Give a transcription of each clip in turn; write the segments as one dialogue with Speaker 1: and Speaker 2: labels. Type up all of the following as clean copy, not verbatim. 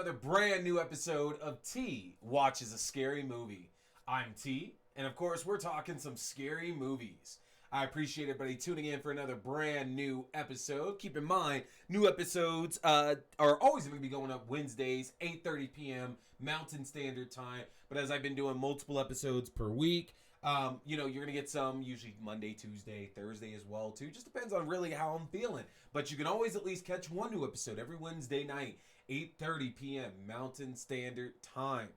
Speaker 1: another brand new episode of T Watches a Scary Movie. I'm T, and of course, we're talking some scary movies. I appreciate everybody tuning in for another brand new episode. Keep in mind, new episodes are always going to be going up Wednesdays, 8:30 p.m. Mountain Standard Time. But as I've been doing multiple episodes per week, you're going to get some usually Monday, Tuesday, Thursday as well, too. Just depends on really how I'm feeling. But you can always at least catch one new episode every Wednesday night, 8:30 p.m. Mountain Standard Time.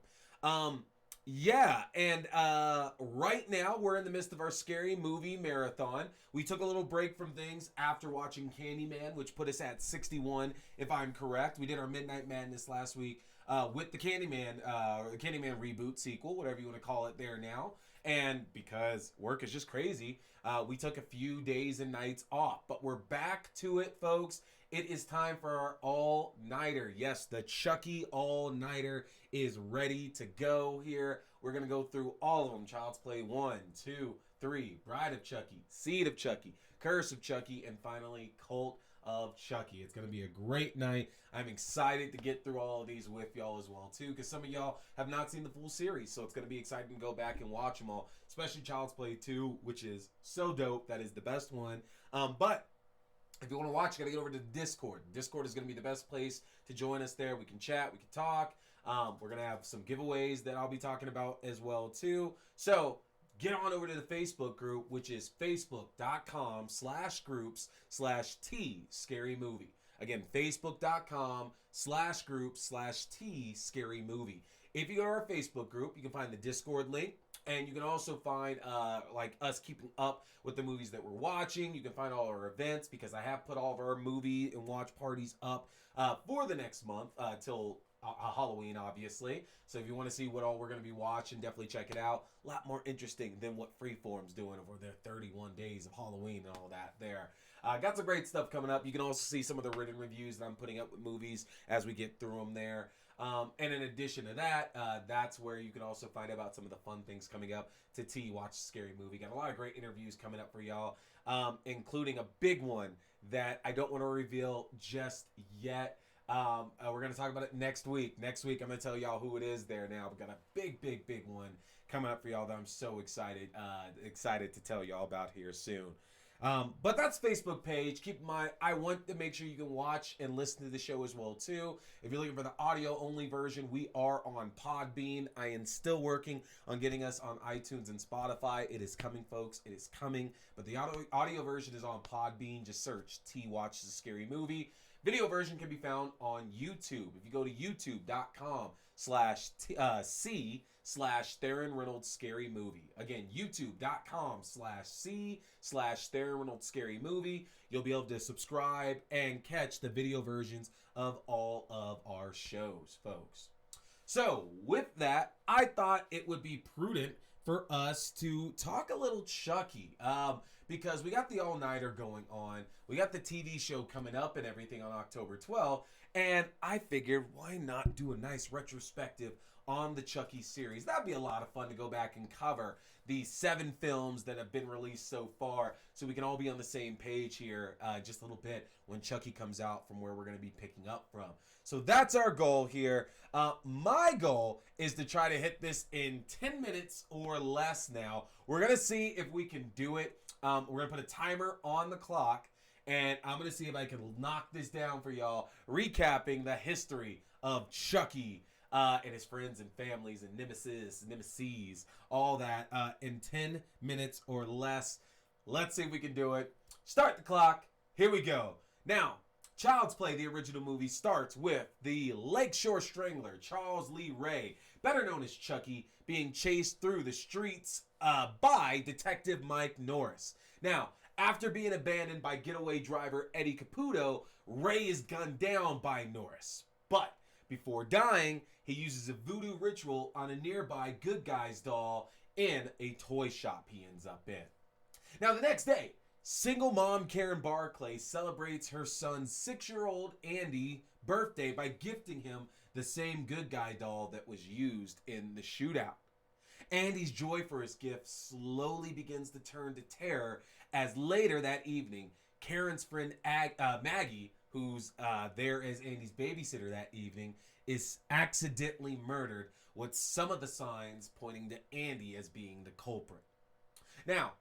Speaker 1: Right now we're in the midst of our scary movie marathon. We took a little break from things after watching Candyman, which put us at 61, if I'm correct. We did our Midnight Madness last week with the Candyman reboot sequel, whatever you want to call it there now. And because work is just crazy, we took a few days and nights off. But we're back to it, folks. It is time for our all-nighter. Yes, the Chucky all-nighter is ready to go here. We're going to go through all of them. Child's Play 1, 2, 3, Bride of Chucky, Seed of Chucky, Curse of Chucky, and finally Cult of Chucky. It's going to be a great night. I'm excited to get through all of these with y'all as well, too, because some of y'all have not seen the full series, so it's going to be exciting to go back and watch them all, especially Child's Play 2, which is so dope. That is the best one. But if you want to watch, you got to get over to Discord. Discord is going to be the best place to join us there. We can chat, we can talk. We're going to have some giveaways that I'll be talking about as well, too. So get on over to the Facebook group, which is facebook.com/groups/T Scary Movie. Again, facebook.com/groups/T Scary Movie. If you go to our Facebook group, you can find the Discord link. And you can also find like us keeping up with the movies that we're watching. You can find all our events because I have put all of our movie and watch parties up for the next month till Halloween, obviously. So if you want to see what all we're going to be watching, definitely check it out. A lot more interesting than what Freeform's doing over their 31 days of Halloween and all that there. Got some great stuff coming up. You can also see some of the written reviews that I'm putting up with movies as we get through them there. And in addition to that, that's where you can also find out about some of the fun things coming up to T Watch a Scary Movie. Got a lot of great interviews coming up for y'all, including a big one that I don't want to reveal just yet. We're going to talk about it next week. Next week, I'm going to tell y'all who it is there now. We've got a big one coming up for y'all that I'm so excited to tell y'all about here soon. But that's Facebook page. Keep in mind, I want to make sure you can watch and listen to the show as well, too. If you're looking for the audio-only version, we are on Podbean. I am still working on getting us on iTunes and Spotify. It is coming, folks. It is coming. But the audio version is on Podbean. Just search T Watches a Scary Movie. Video version can be found on YouTube. If you go to youtube.com/C/Theron Reynolds Scary Movie. Again, youtube.com/C/Theron Reynolds Scary Movie. You'll be able to subscribe and catch the video versions of all of our shows, folks. So, with that, I thought it would be prudent for us to talk a little Chucky, because we got the all-nighter going on. We got the TV show coming up and everything on October 12th, and I figured, why not do a nice retrospective on the Chucky series? That'd be a lot of fun to go back and cover the 7 films that have been released so far, so we can all be on the same page here just a little bit when Chucky comes out from where we're going to be picking up from. So that's our goal here. My goal is to try to hit this in 10 minutes or less now. We're going to see if we can do it. We're going to put a timer on the clock, and I'm going to see if I can knock this down for y'all, recapping the history of Chucky and his friends and families and nemesis, all that in 10 minutes or less. Let's see if we can do it. Start the clock. Here we go. Now, Child's Play, the original movie, starts with the Lakeshore Strangler, Charles Lee Ray, better known as Chucky, being chased through the streets by Detective Mike Norris. Now, after being abandoned by getaway driver Eddie Caputo, Ray is gunned down by Norris. But before dying, he uses a voodoo ritual on a nearby Good Guys doll in a toy shop he ends up in. Now, the next day, single mom Karen Barclay celebrates her son's 6-year-old Andy birthday by gifting him the same Good Guy doll that was used in the shootout. Andy's joy for his gift slowly begins to turn to terror as later that evening, Karen's friend Maggie, who's there as Andy's babysitter that evening, is accidentally murdered, with some of the signs pointing to Andy as being the culprit. Now,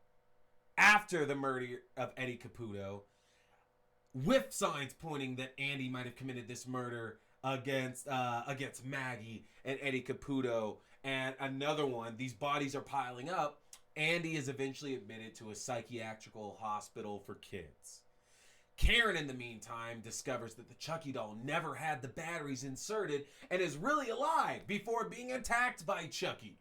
Speaker 1: after the murder of Eddie Caputo, with signs pointing that Andy might have committed this murder against Maggie and Eddie Caputo and another one, these bodies are piling up. Andy is eventually admitted to a psychiatrical hospital for kids. Karen, in the meantime, discovers that the Chucky doll never had the batteries inserted and is really alive before being attacked by Chucky.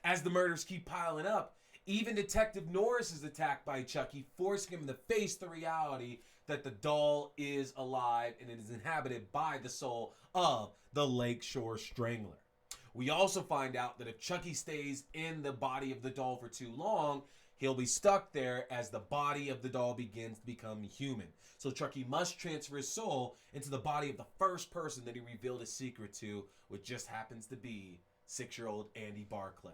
Speaker 1: As the murders keep piling up, even Detective Norris is attacked by Chucky, forcing him to face the reality that the doll is alive and it is inhabited by the soul of the Lakeshore Strangler. We also find out that if Chucky stays in the body of the doll for too long, he'll be stuck there as the body of the doll begins to become human. So Chucky must transfer his soul into the body of the first person that he revealed his secret to, which just happens to be 6-year-old Andy Barclay.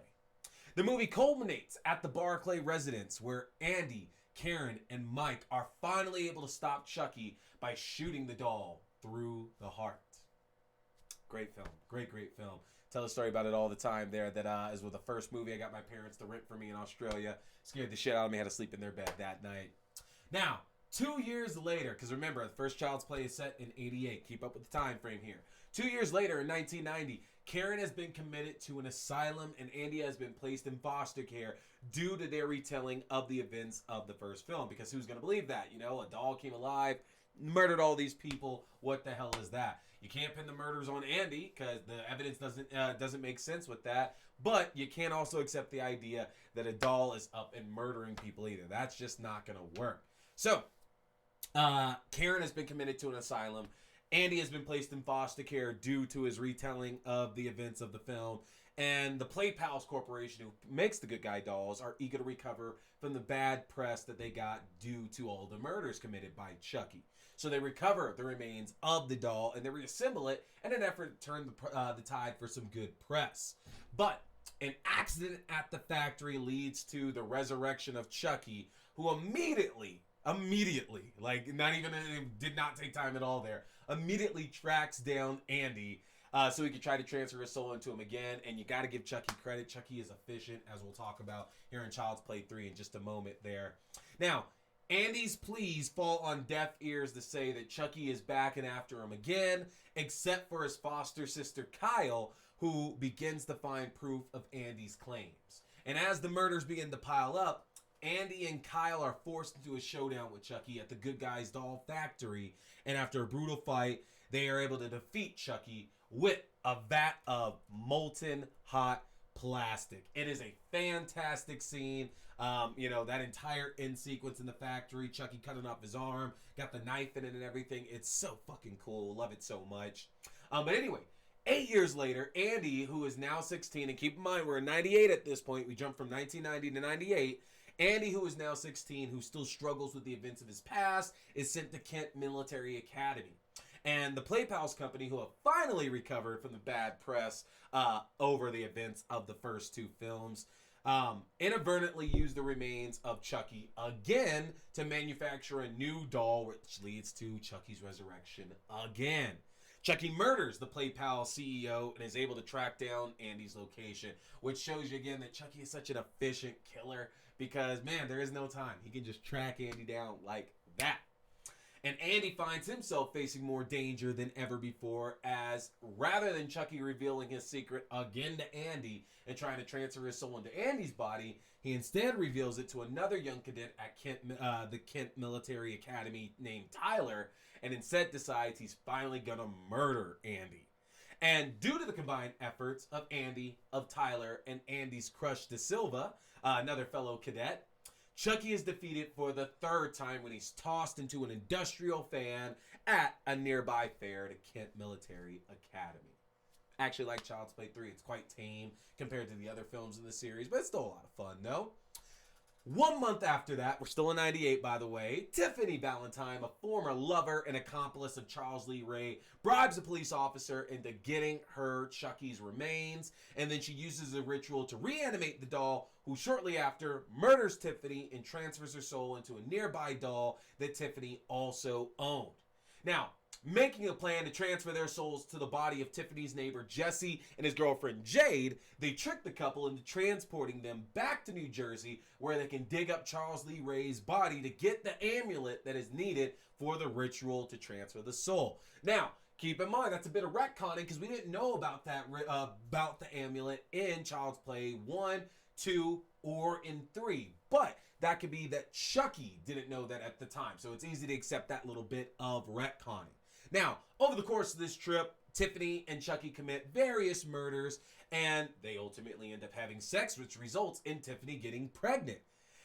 Speaker 1: The movie culminates at the Barclay residence, where Andy, Karen, and Mike are finally able to stop Chucky by shooting the doll through the heart. Great film. Great film. Tell a story about it all the time there. That is with the first movie I got my parents to rent for me in Australia. Scared the shit out of me. Had to sleep in their bed that night. Now, 2 years later, because remember, the first Child's Play is set in 88. Keep up with the time frame here. 2 years later, in 1990, Karen has been committed to an asylum and Andy has been placed in foster care due to their retelling of the events of the first film. Because who's going to believe that? You know, a doll came alive, murdered all these people. What the hell is that? You can't pin the murders on Andy because the evidence doesn't make sense with that. But you can't also accept the idea that a doll is up and murdering people either. That's just not going to work. So, Karen has been committed to an asylum. Andy has been placed in foster care due to his retelling of the events of the film. And the Play Pals Corporation, who makes the good guy dolls, are eager to recover from the bad press that they got due to all the murders committed by Chucky. So they recover the remains of the doll and they reassemble it in an effort to turn the tide for some good press. But an accident at the factory leads to the resurrection of Chucky, who immediately, like not even, did not take time at all there, immediately tracks down Andy so he could try to transfer his soul into him again. And you got to give Chucky credit. Chucky is efficient, as we'll talk about here in Child's Play 3 in just a moment there. Now, Andy's pleas fall on deaf ears to say that Chucky is back and after him again, except for his foster sister Kyle, who begins to find proof of Andy's claims. And as the murders begin to pile up, Andy and Kyle are forced into a showdown with Chucky at the Good Guys Doll Factory, and after a brutal fight, they are able to defeat Chucky with a vat of molten hot plastic. It is a fantastic scene. That entire end sequence in the factory, Chucky cutting off his arm, got the knife in it and everything. It's so fucking cool. Love it so much. But anyway, 8 years later, Andy, who is now 16, and keep in mind, we're in 98 at this point. We jumped from 1990 to 98. Andy, who is now 16, who still struggles with the events of his past, is sent to Kent Military Academy. And the Play Pals company, who have finally recovered from the bad press over the events of the first two films, inadvertently used the remains of Chucky again to manufacture a new doll, which leads to Chucky's resurrection again. Chucky murders the Play Pal CEO and is able to track down Andy's location, which shows you again that Chucky is such an efficient killer because, man, there is no time. He can just track Andy down like that. And Andy finds himself facing more danger than ever before, as rather than Chucky revealing his secret again to Andy and trying to transfer his soul into Andy's body, he instead reveals it to another young cadet at the Kent Military Academy named Tyler, and instead decides he's finally gonna murder Andy. And due to the combined efforts of Andy, of Tyler, and Andy's crush De Silva, another fellow cadet, Chucky is defeated for the third time when he's tossed into an industrial fan at a nearby fair to Kent Military Academy. I actually like Child's Play 3. It's quite tame compared to the other films in the series, but it's still a lot of fun, though. 1 month after that, we're still in 98, by the way, Tiffany Valentine, a former lover and accomplice of Charles Lee Ray, bribes a police officer into getting her Chucky's remains, and then she uses a ritual to reanimate the doll, who shortly after murders Tiffany and transfers her soul into a nearby doll that Tiffany also owned. Now, Making a plan to transfer their souls to the body of Tiffany's neighbor Jesse and his girlfriend Jade, they trick the couple into transporting them back to New Jersey, where they can dig up Charles Lee Ray's body to get the amulet that is needed for the ritual to transfer the soul. Now, keep in mind, that's a bit of retconning because we didn't know about that about the amulet in Child's Play 1, 2, or in 3. But that could be that Chucky didn't know that at the time. So it's easy to accept that little bit of retconning. Now, over the course of this trip, Tiffany and Chucky commit various murders, and they ultimately end up having sex, which results in Tiffany getting pregnant.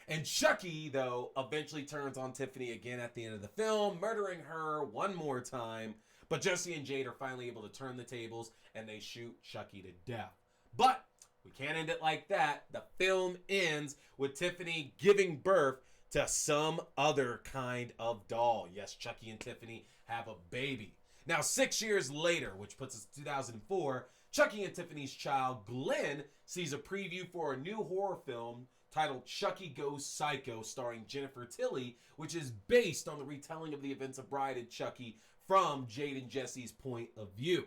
Speaker 1: And Chucky, though, eventually turns on Tiffany again at the end of the film, murdering her one more time. But Jesse and Jade are finally able to turn the tables, and they shoot Chucky to death. But we can't end it like that. The film ends with Tiffany giving birth to some other kind of doll. Yes, Chucky and Tiffany have a baby. Now, 6 years later, which puts us in 2004, Chucky and Tiffany's child, Glen, sees a preview for a new horror film titled Chucky Goes Psycho, starring Jennifer Tilly, which is based on the retelling of the events of Bride and Chucky from Jade and Jesse's point of view.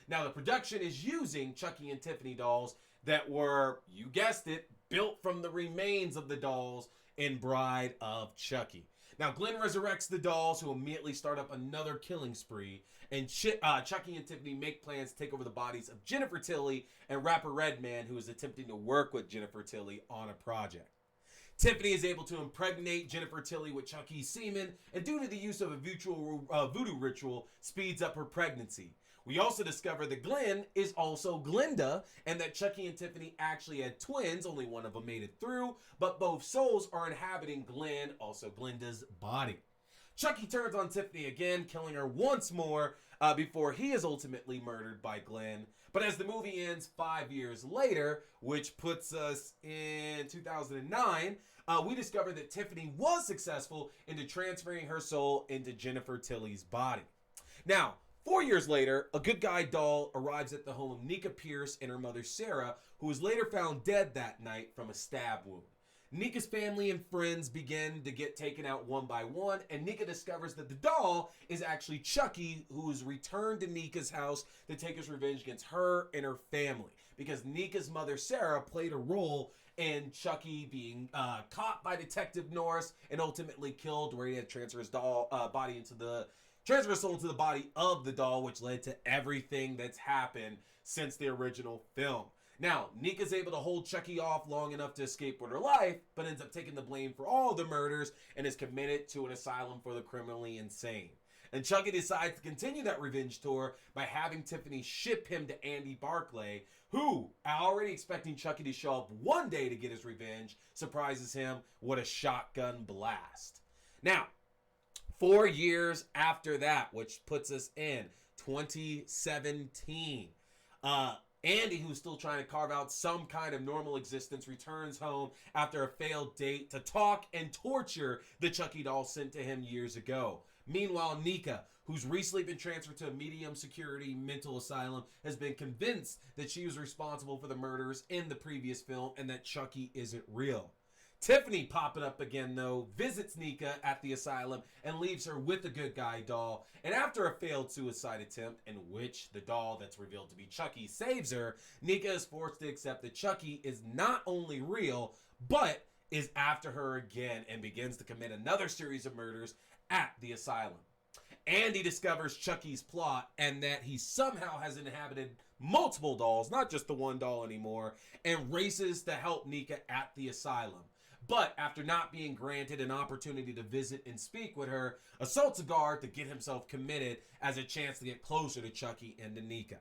Speaker 1: Now, the production is using Chucky and Tiffany dolls that were, you guessed it, built from the remains of the dolls in Bride of Chucky. Now, Glen resurrects the dolls, who immediately start up another killing spree, and Chucky and Tiffany make plans to take over the bodies of Jennifer Tilly and rapper Redman, who is attempting to work with Jennifer Tilly on a project. Tiffany is able to impregnate Jennifer Tilly with Chucky's semen, and due to the use of a voodoo ritual, speeds up her pregnancy. We also discover that Glen is also Glenda, and that Chucky and Tiffany actually had twins, only one of them made it through, but both souls are inhabiting Glen, also Glenda's, body. Chucky turns on Tiffany again, killing her once more before he is ultimately murdered by Glen. But as the movie ends 5 years later, which puts us in 2009, we discover that Tiffany was successful into transferring her soul into Jennifer Tilly's body. Now, 4 years later, a good guy doll arrives at the home of Nica Pierce and her mother Sarah, who was later found dead that night from a stab wound. Nica's family and friends begin to get taken out one by one, and Nica discovers that the doll is actually Chucky, who is returned to Nica's house to take his revenge against her and her family, because Nica's mother Sarah played a role in Chucky being caught by Detective Norris and ultimately killed, where he had to transfer his body into the transfer soul to the body of the doll, which led to everything that's happened since the original film. Now, Nica's able to hold Chucky off long enough to escape with her life, but ends up taking the blame for all the murders and is committed to an asylum for the criminally insane. And Chucky decides to continue that revenge tour by having Tiffany ship him to Andy Barclay, who, already expecting Chucky to show up one day to get his revenge, surprises him with a shotgun blast. Now, 4 years after that, which puts us in 2017, Andy, who's still trying to carve out some kind of normal existence, returns home after a failed date to talk and torture the Chucky doll sent to him years ago. Meanwhile, Nica, who's recently been transferred to a medium security mental asylum, has been convinced that she was responsible for the murders in the previous film and that Chucky isn't real. Tiffany, popping up again though, visits Nica at the asylum and leaves her with the good guy doll. And after a failed suicide attempt, in which the doll that's revealed to be Chucky saves her, Nica is forced to accept that Chucky is not only real, but is after her again and begins to commit another series of murders at the asylum. Andy discovers Chucky's plot and that he somehow has inhabited multiple dolls, not just the one doll anymore, and races to help Nica at the asylum. But after not being granted an opportunity to visit and speak with her, assaults a guard to get himself committed as a chance to get closer to Chucky and to Nica.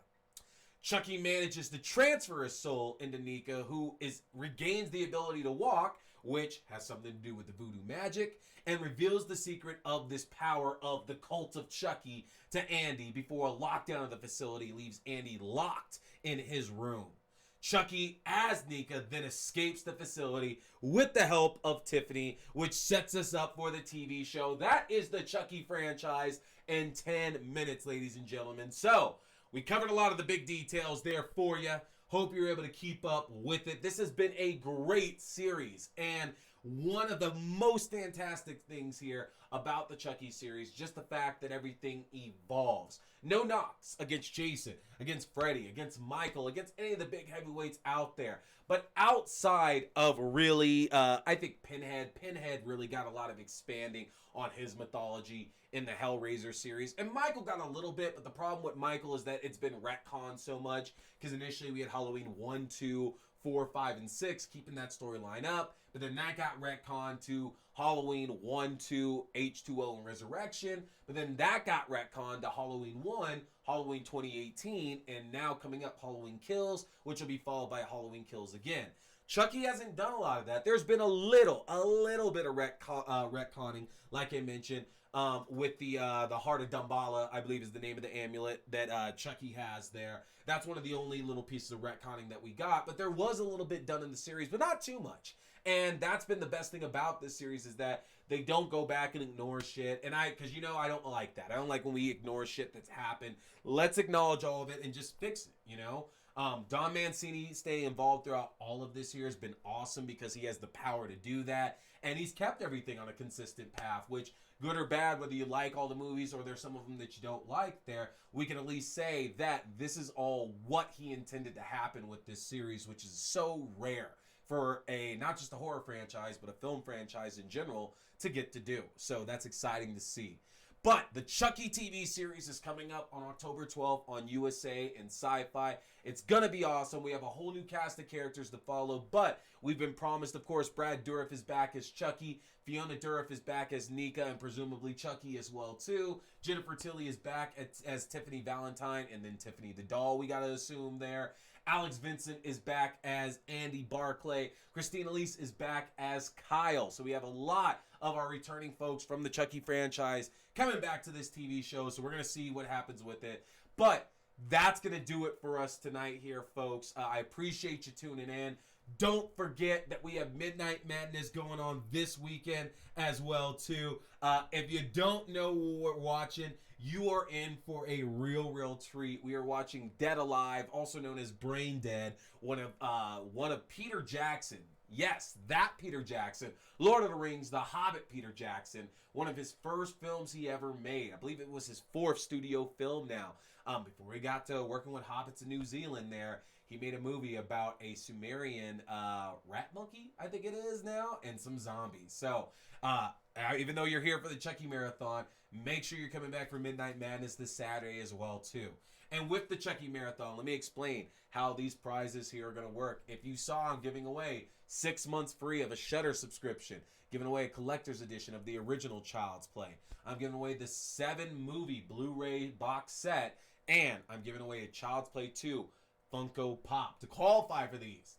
Speaker 1: Chucky manages to transfer his soul into Nica, who regains the ability to walk, which has something to do with the voodoo magic, and reveals the secret of this power of the cult of Chucky to Andy before a lockdown of the facility leaves Andy locked in his room. Chucky, as Nica, then escapes the facility with the help of Tiffany, which sets us up for the TV show. That is the Chucky franchise in 10 minutes, ladies and gentlemen. So, we covered a lot of the big details there for you. Hope you're able to keep up with it. This has been a great series, and one of the most fantastic things here about the Chucky series, just the fact that everything evolves. No knocks against Jason, against Freddy, against Michael, against any of the big heavyweights out there. But outside of really, I think Pinhead really got a lot of expanding on his mythology in the Hellraiser series. And Michael got a little bit, but the problem with Michael is that it's been retconned so much, because initially we had Halloween 1, 2, 4, 5, and 6, keeping that storyline up. But then that got retconned to Halloween 1, 2, H2O, and Resurrection. But then that got retconned to Halloween 1, Halloween 2018, and now coming up Halloween Kills, which will be followed by Halloween Kills again. Chucky hasn't done a lot of that. There's been a little bit of retconning, like I mentioned, with the Heart of Damballa, I believe is the name of the amulet that Chucky has there. That's one of the only little pieces of retconning that we got, but there was a little bit done in the series, but not too much. And that's been the best thing about this series, is that they don't go back and ignore shit. And because I don't like that. I don't like when we ignore shit that's happened. Let's acknowledge all of it and just fix it, Don Mancini staying involved throughout all of this year has been awesome, because he has the power to do that. And he's kept everything on a consistent path, which, good or bad, whether you like all the movies or there's some of them that you don't like there, we can at least say that this is all what he intended to happen with this series, which is so rare for not just a horror franchise, but a film franchise in general to get to do. So that's exciting to see. But the Chucky TV series is coming up on October 12th on USA and Sci-Fi. It's going to be awesome. We have a whole new cast of characters to follow, but we've been promised, of course, Brad Dourif is back as Chucky. Fiona Dourif is back as Nica, and presumably Chucky as well, too. Jennifer Tilly is back as Tiffany Valentine, and then Tiffany the doll, we got to assume there. Alex Vincent is back as Andy Barclay. Christina Elise is back as Kyle. So we have a lot of our returning folks from the Chucky franchise coming back to this TV show. So we're going to see what happens with it. But that's going to do it for us tonight here, folks. I appreciate you tuning in. Don't forget that we have Midnight Madness going on this weekend as well, too. If you don't know what we're watching, you are in for a real treat. We are watching Dead Alive, also known as Brain Dead, one of Peter Jackson. Yes, that Peter Jackson. Lord of the Rings, The Hobbit Peter Jackson. One of his first films he ever made. I believe it was his 4th studio film now. Before he got to working with hobbits in New Zealand there, he made a movie about a Sumerian rat monkey, I think it is now, and some zombies. So, even though you're here for the Chucky Marathon, make sure you're coming back for Midnight Madness this Saturday as well, too. And with the Chucky Marathon, let me explain how these prizes here are going to work. If you saw, I'm giving away 6 months free of a Shudder subscription, giving away a collector's edition of the original Child's Play. I'm giving away the 7-movie Blu-ray box set, and I'm giving away a Child's Play 2 Funko Pop. To qualify for these,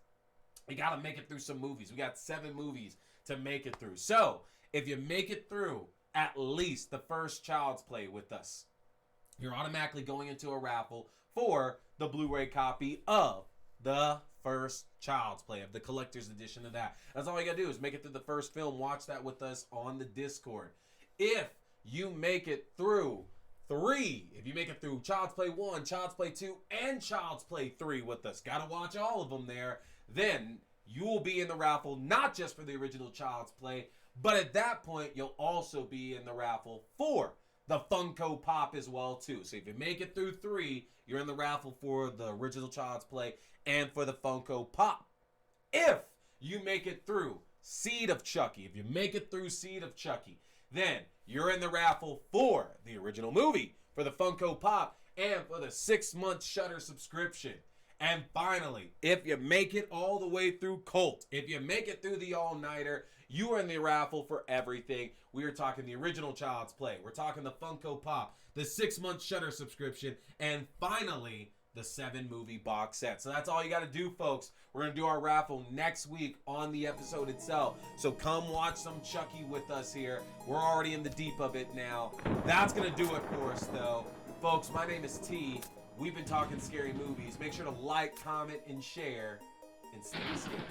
Speaker 1: you got to make it through some movies. We got 7 movies to make it through. So, if you make it through at least the first Child's Play with us, you're automatically going into a raffle for the Blu-ray copy of the first Child's Play, of the collector's edition of that. That's all you gotta do, is make it through the first film, watch that with us on the Discord. If you make it through 3, if you make it through Child's Play 1, Child's Play 2, and Child's Play 3 with us, gotta watch all of them there, then you will be in the raffle, not just for the original Child's Play, but at that point, you'll also be in the raffle for the Funko Pop as well, too. So if you make it through 3, you're in the raffle for the original Child's Play and for the Funko Pop. If you make it through Seed of Chucky, if you make it through Seed of Chucky, then you're in the raffle for the original movie, for the Funko Pop, and for the 6-month Shudder subscription. And finally, if you make it all the way through Cult, if you make it through the all-nighter, you are in the raffle for everything. We are talking the original Child's Play. We're talking the Funko Pop, the 6-month Shudder subscription, and finally, the 7-movie box set. So that's all you got to do, folks. We're going to do our raffle next week on the episode itself. So come watch some Chucky with us here. We're already in the deep of it now. That's going to do it for us, though. Folks, my name is T. We've been talking scary movies. Make sure to like, comment, and share, and stay scary.